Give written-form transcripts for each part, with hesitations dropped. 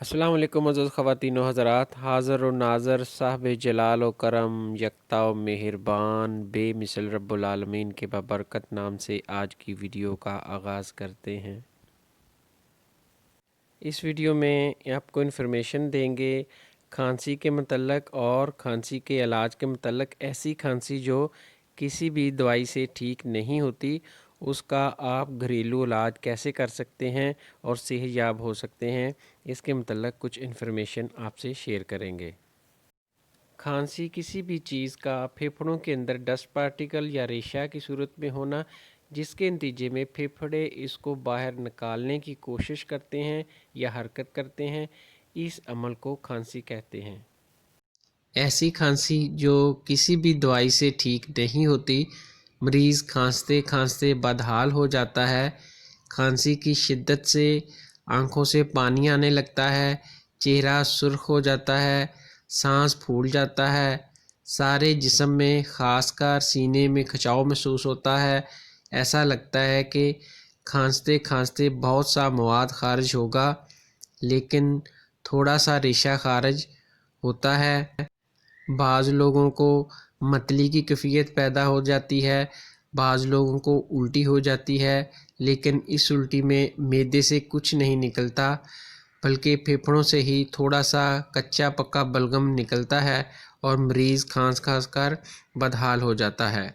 अस्सलाम वालेकुम अज़ीज़ ख़वातीन व हज़रात, हाज़र व नाज़र साहिब जलाल व करम यकता व मेहरबान बेमिसल रब्बुल आलमीन के बबरकत नाम से आज की वीडियो का आगाज़ करते हैं। इस वीडियो में आपको इन्फॉर्मेशन देंगे खांसी के मतलब और खांसी के इलाज के मतलब। ऐसी खांसी जो किसी भी दवाई से ठीक नहीं होती, उसका आप घरेलू इलाज कैसे कर सकते हैं और सेहतयाब हो सकते हैं, इसके मतलब कुछ इन्फॉर्मेशन आपसे शेयर करेंगे। खांसी किसी भी चीज़ का फेफड़ों के अंदर डस्ट पार्टिकल या रेशा की सूरत में होना, जिसके नतीजे में फेफड़े इसको बाहर निकालने की कोशिश करते हैं या हरकत करते हैं, इस अमल को खांसी कहते हैं। ऐसी खांसी जो किसी भी दवाई से ठीक नहीं होती, मरीज़ खांसते खांसते बदहाल हो जाता है, खांसी की शिद्दत से आंखों से पानी आने लगता है, चेहरा सुर्ख हो जाता है, सांस फूल जाता है, सारे जिस्म में ख़ासकर सीने में खिंचाव महसूस होता है। ऐसा लगता है कि खांसते खांसते बहुत सा मवाद खारिज होगा, लेकिन थोड़ा सा रेशा खारिज होता है। बाज़ लोगों को मतली की कैफियत पैदा हो जाती है, बाज़ लोगों को उल्टी हो जाती है, लेकिन इस उल्टी में मैदे से कुछ नहीं निकलता, बल्कि फेफड़ों से ही थोड़ा सा कच्चा पक्का बलगम निकलता है और मरीज़ खांस खांस कर बदहाल हो जाता है।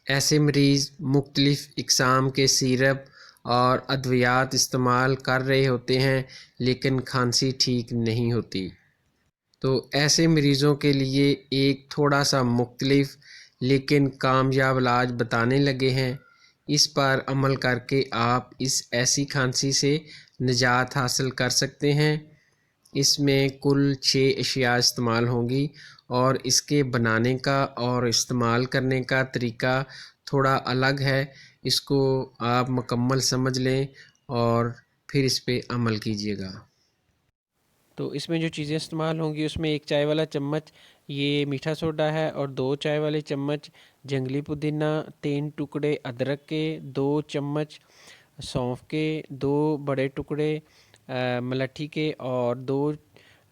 ऐसे मरीज़ मुख्तलिफ़ इक़साम के सिरप और अद्वियात इस्तेमाल कर रहे होते हैं, लेकिन खांसी ठीक नहीं होती। तो ऐसे मरीज़ों के लिए एक थोड़ा सा मुख्तलिफ लेकिन कामयाब इलाज बताने लगे हैं। इस पर अमल करके आप इस ऐसी खांसी से निजात हासिल कर सकते हैं। इसमें कुल 6 अशिया इस्तेमाल होंगी और इसके बनाने का और इस्तेमाल करने का तरीका थोड़ा अलग है। इसको आप मुकम्मल समझ लें और फिर इस पे अमल कीजिएगा। तो इसमें जो चीज़ें इस्तेमाल होंगी, उसमें 1 चाय वाला चम्मच ये मीठा सोडा है और 2 चाय वाले चम्मच जंगली पुदीना, 3 टुकड़े अदरक के, 2 चम्मच सौंफ के, 2 बड़े टुकड़े मलट्ठी के और 2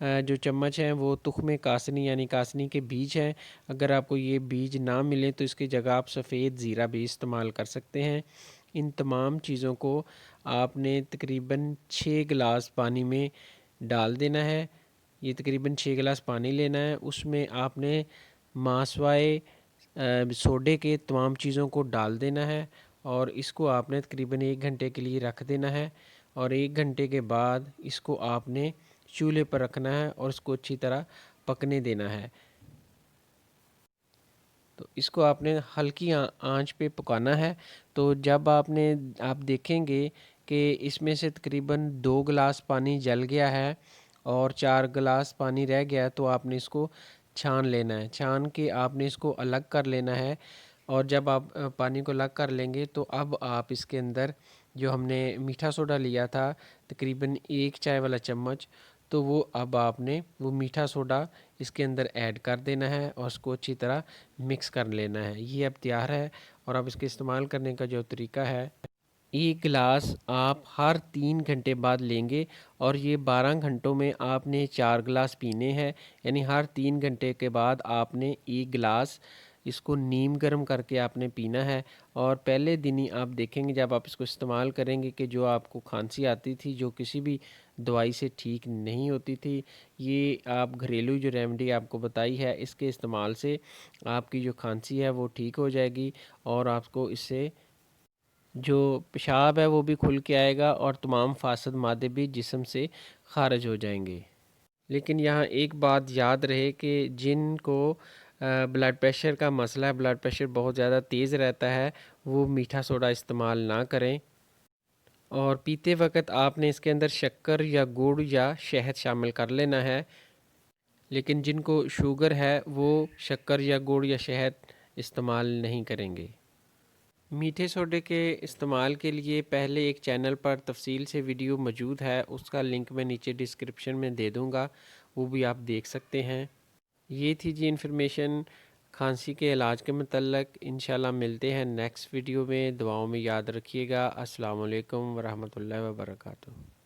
जो चम्मच हैं वो तुख़्म कासनी यानी कासनी के बीज हैं। अगर आपको ये बीज ना मिले तो इसकी जगह आप सफ़ेद ज़ीरा भी इस्तेमाल कर सकते हैं। इन तमाम चीज़ों को आपने तकरीबन 6 गिलास पानी में डाल देना है। ये तकरीबन 6 गिलास पानी लेना है, उसमें आपने मासवाए सोडे के तमाम चीज़ों को डाल देना है और इसको आपने तकरीबन 1 घंटे के लिए रख देना है और 1 घंटे के बाद इसको आपने चूल्हे पर रखना है और इसको अच्छी तरह पकने देना है। तो इसको आपने हल्की आंच पे पकाना है। तो जब आप देखेंगे कि इसमें से तकरीबन 2 गिलास पानी जल गया है और 4 गिलास पानी रह गया है, तो आपने इसको छान लेना है। छान के आपने इसको अलग कर लेना है और जब आप पानी को अलग कर लेंगे तो अब आप इसके अंदर जो हमने मीठा सोडा लिया था तकरीबन 1 चाय वाला चम्मच, तो वो अब आपने वो मीठा सोडा इसके अंदर ऐड कर देना है और उसको अच्छी तरह मिक्स कर लेना है। ये अब तैयार है और अब इसके इस्तेमाल करने का जो तरीका है, 1 गिलास आप हर 3 घंटे बाद लेंगे और ये 12 घंटों में आपने 4 गिलास पीने हैं। यानी हर 3 घंटे के बाद आपने 1 गिलास इसको नीम गर्म करके आपने पीना है। और पहले दिन ही आप देखेंगे जब आप इसको इस्तेमाल करेंगे कि जो आपको खांसी आती थी, जो किसी भी दवाई से ठीक नहीं होती थी, ये आप घरेलू जो रेमेडी आपको बताई है, इसके इस्तेमाल से आपकी जो खांसी है वो ठीक हो जाएगी और आपको इससे जो पेशाब है वो भी खुल के आएगा और तमाम फासद मादे भी जिस्म से खारिज हो जाएंगे। लेकिन यहाँ एक बात याद रहे कि जिनको ब्लड प्रेशर का मसला है, ब्लड प्रेशर बहुत ज़्यादा तेज़ रहता है, वो मीठा सोडा इस्तेमाल ना करें और पीते वक्त आपने इसके अंदर शक्कर या गुड़ या शहद शामिल कर लेना है। लेकिन जिनको शुगर है वो शक्कर या गुड़ या शहद इस्तेमाल नहीं करेंगे। मीठे सोडे के इस्तेमाल के लिए पहले एक चैनल पर तफसील से वीडियो मौजूद है, उसका लिंक मैं नीचे डिस्क्रिप्शन में दे दूँगा, वो भी आप देख सकते हैं। ये थी जी इन्फॉर्मेशन खांसी के इलाज के मतलब। इंशाल्लाह मिलते हैं नेक्स्ट वीडियो में। दुआओं में याद रखिएगा। अस्सलाम वालेकुम वरहमतुल्लाहि वबरकातुहू।